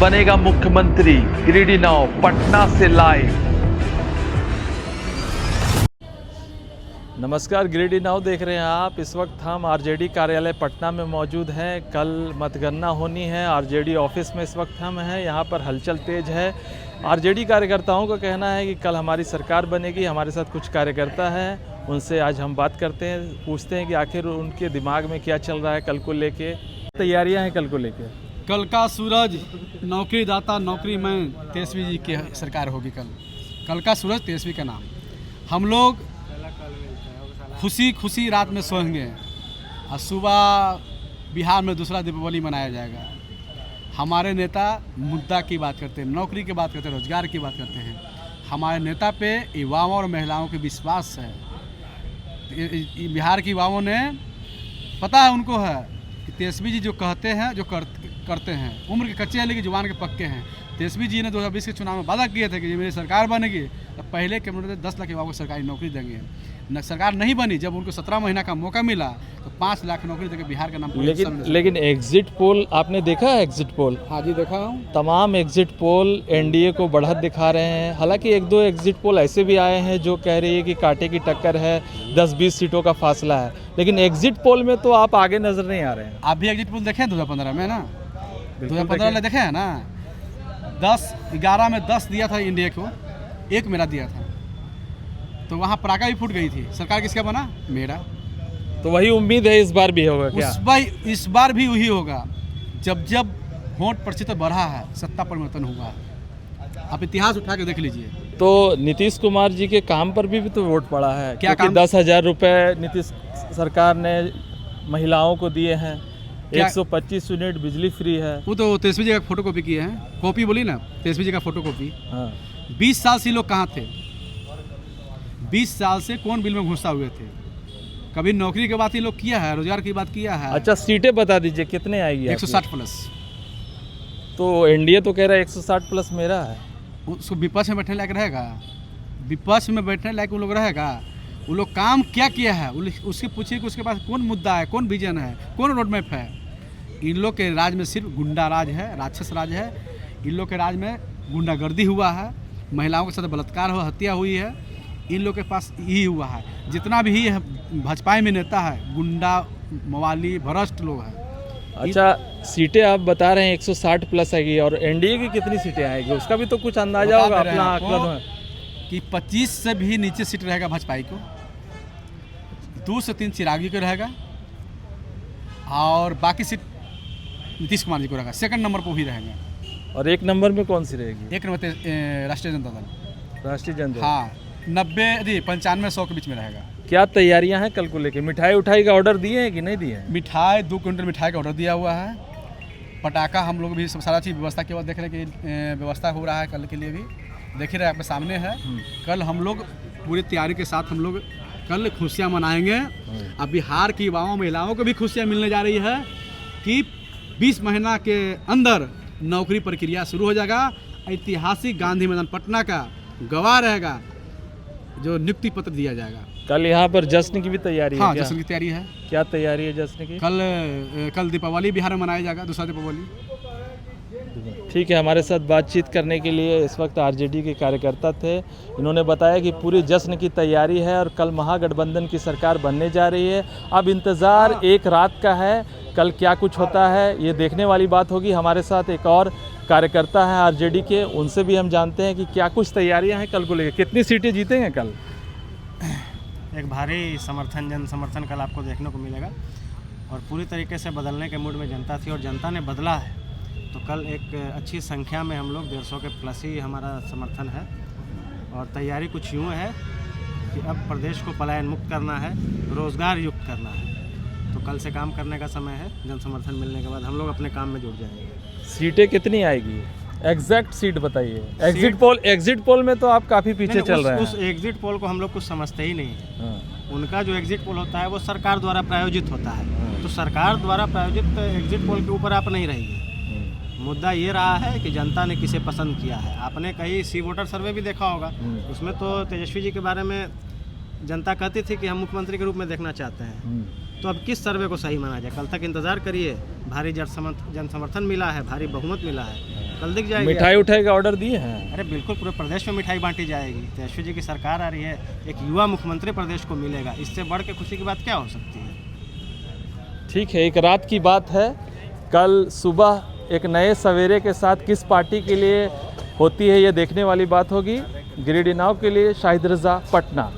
बनेगा मुख्यमंत्री। गिरिडीह नाउ पटना से लाइव। नमस्कार, गिरिडीह नाउ देख रहे हैं आप। इस वक्त हम आरजेडी कार्यालय पटना में मौजूद हैं। कल मतगणना होनी है। आरजेडी ऑफिस में इस वक्त हम हैं। यहाँ पर हलचल तेज है। आरजेडी कार्यकर्ताओं का कहना है कि कल हमारी सरकार बनेगी। हमारे साथ कुछ कार्यकर्ता हैं, उनसे आज हम बात करते हैं, पूछते हैं कि आखिर उनके दिमाग में क्या चल रहा है कल को लेके, तैयारियां हैं कल को लेके। कल का सूरज नौकरी दाता नौकरी में तेजस्वी जी की सरकार होगी। कल का सूरज तेजस्वी का नाम। हम लोग खुशी खुशी रात में सोएंगे और सुबह बिहार में दूसरा दीपावली मनाया जाएगा। हमारे नेता मुद्दा की बात करते हैं, नौकरी की बात करते हैं, रोजगार की बात करते हैं। हमारे नेता पे युवाओं और महिलाओं के विश्वास है। बिहार के युवाओं ने पता है, उनको है कि तेजस्वी जी जो कहते हैं, जो करते हैं। उम्र के कच्चे हैं लेकिन जुबान के पक्के हैं। तेजस्वी जी ने 2020 के चुनाव में वादा किए थे कि मेरी सरकार बनेगी तो पहले के मुद्दे 10 लाख युवाओं को सरकारी नौकरी देंगे। न सरकार नहीं बनी। जब उनको 17 महीना का मौका मिला तो 5 लाख नौकरी देकर बिहार का नाम। लेकिन एग्जिट पोल आपने देखा है? Exit poll? हाँ जी, देखा हूँ। तमाम एग्जिट पोल एनडीए को बढ़त दिखा रहे हैं। हालांकि एक दो एग्जिट पोल ऐसे भी आए हैं जो कह रही है कि कांटे की टक्कर है, 10-20 सीटों का फासला है। लेकिन एग्जिट पोल में तो आप आगे नजर नहीं आ रहे हैं। आप भी एग्जिट पोल देखे 2015 में ना? 2015 में देखे हैं ना? 11 में 10 दिया था इंडिया को, 1 मेरा दिया था। तो वहाँ पराका भी फूट गई थी। सरकार किसका बना? मेरा। तो वही उम्मीद है इस बार भी होगा क्या? इस बार भी वही होगा। जब जब वोट प्रतिशत बढ़ा है, सत्ता परिवर्तन हुआ है। आप इतिहास उठा के देख लीजिए। तो नीतीश कुमार जी के काम पर भी तो वोट पड़ा है। क्या काम? 10,000 रुपये नीतीश सरकार ने महिलाओं को दिए हैं। 125 यूनिट बिजली फ्री है। वो तो तेजस्वी जी का फोटो कॉपी किए हैं। कॉपी बोली ना, तेजस्वी जी का फोटो कॉपी। हाँ। 20 साल से लोग कहाँ थे? 20 साल से कौन बिल में घुसा हुए थे? कभी नौकरी की बात ये लोग किया है? रोजगार की बात किया है? अच्छा, सीटें बता दीजिए कितने आएगी? 160 प्लस। तो एनडीए तो कह रहा है 160 प्लस मेरा है। उसको विपक्ष में बैठने लायक रहेगा? विपक्ष में बैठने लायक वो लोग रहेगा? वो लोग काम क्या किया है उसके पूछिए कि उसके पास कौन मुद्दा है, कौन विजन है, कौन रोड मैप है। इन लोग के राज में सिर्फ गुंडा राज है, राक्षस राज है। इन लोग के राज में गुंडागर्दी हुआ है, महिलाओं के साथ बलात्कार हुआ, हत्या हुई है। इन लोग के पास यही हुआ है। जितना भी है भाजपा में नेता है, गुंडा मवाली भ्रष्ट लोग हैं। अच्छा, सीटें आप बता रहे हैं 160 प्लस आएगी, और एनडीए की कितनी सीटें आएगी उसका भी तो कुछ अंदाजा होगा अपना आकलन है कि 25 से भी नीचे सीट रहेगा भाजपा को, 2 से 3 चिरागी को रहेगा और बाकी सीट नीतीश कुमार जी को रहेगा। सेकंड नंबर पर भी रहेंगे। और 1 नंबर में कौन सी रहेगी? 1 नंबर राष्ट्रीय जनता दल। राष्ट्रीय जनता? हाँ, 95-100 के बीच में रहेगा। क्या तैयारियां हैं कल को लेके? मिठाई उठाई का ऑर्डर दिए हैं कि नहीं दिए हैं? मिठाई 2 क्विंटल मिठाई का ऑर्डर दिया हुआ है। पटाखा हम लोग भी सब सारा चीज़ व्यवस्था के बाद देख रहे हैं कि व्यवस्था हो रहा है कल के लिए भी। देख ही रहे आपके सामने है। कल हम लोग पूरी तैयारी के साथ हम लोग कल खुशियाँ मनाएंगे। अब बिहार की युवाओं महिलाओं को भी खुशियाँ मिलने जा रही है कि 20 महीना के अंदर नौकरी प्रक्रिया शुरू हो जाएगा। ऐतिहासिक गांधी मैदान पटना का गवाह रहेगा जो नियुक्ति पत्र दिया जाएगा। कल यहाँ पर जश्न की भी तैयारी है? हाँ, जश्न की तैयारी है। क्या तैयारी है जश्न की? कल दीपावली बिहार में मनाया जाएगा, दूसरा दीपावली। ठीक है, हमारे साथ बातचीत करने के लिए इस वक्त आरजेडी के कार्यकर्ता थे। इन्होंने बताया कि पूरी जश्न की तैयारी है और कल महागठबंधन की सरकार बनने जा रही है। अब इंतज़ार एक रात का है, कल क्या कुछ होता है ये देखने वाली बात होगी। हमारे साथ एक और कार्यकर्ता है आरजेडी के, उनसे भी हम जानते हैं कि क्या कुछ तैयारियां हैं कल को लेकर। कितनी सीटें जीतेंगे कल? एक भारी समर्थन, जन समर्थन कल आपको देखने को मिलेगा और पूरी तरीके से बदलने के मूड में जनता थी और जनता ने बदला है। तो कल एक अच्छी संख्या में हम लोग 150 के प्लस ही हमारा समर्थन है। और तैयारी कुछ यूँ है कि अब प्रदेश को पलायन मुक्त करना है, रोज़गार युक्त करना है। तो कल से काम करने का समय है। जन समर्थन मिलने के बाद हम लोग अपने काम में जुट जाएंगे। सीटें कितनी आएगी? एग्जैक्ट सीट बताइए। एग्जिट पोल में तो आप काफ़ी पीछे चल रहे हैं। उस एग्जिट पोल को हम लोग कुछ समझते ही नहीं है। उनका जो एग्जिट पोल होता है वो सरकार द्वारा प्रायोजित होता है। तो सरकार द्वारा प्रायोजित एग्जिट पोल के ऊपर आप नहीं रहिए। मुद्दा ये रहा है कि जनता ने किसे पसंद किया है। आपने कहीं सी वोटर सर्वे भी देखा होगा, उसमें तो तेजस्वी जी के बारे में जनता कहती थी कि हम मुख्यमंत्री के रूप में देखना चाहते हैं। तो अब किस सर्वे को सही माना जाए? कल तक इंतज़ार करिए। भारी जन समर्थन मिला है, भारी बहुमत मिला है। कल दिख जाएगी। मिठाई उठाई का ऑर्डर दिए हैं? अरे बिल्कुल, पूरे प्रदेश में मिठाई बांटी जाएगी। तेजस्वी जी की सरकार आ रही है, एक युवा मुख्यमंत्री प्रदेश को मिलेगा, इससे बढ़ के खुशी की बात क्या हो सकती है। ठीक है, एक रात की बात है। कल सुबह एक नए सवेरे के साथ किस पार्टी के लिए होती है ये देखने वाली बात होगी। गिरिडीह नाउ के लिए शाहिद रज़ा, पटना।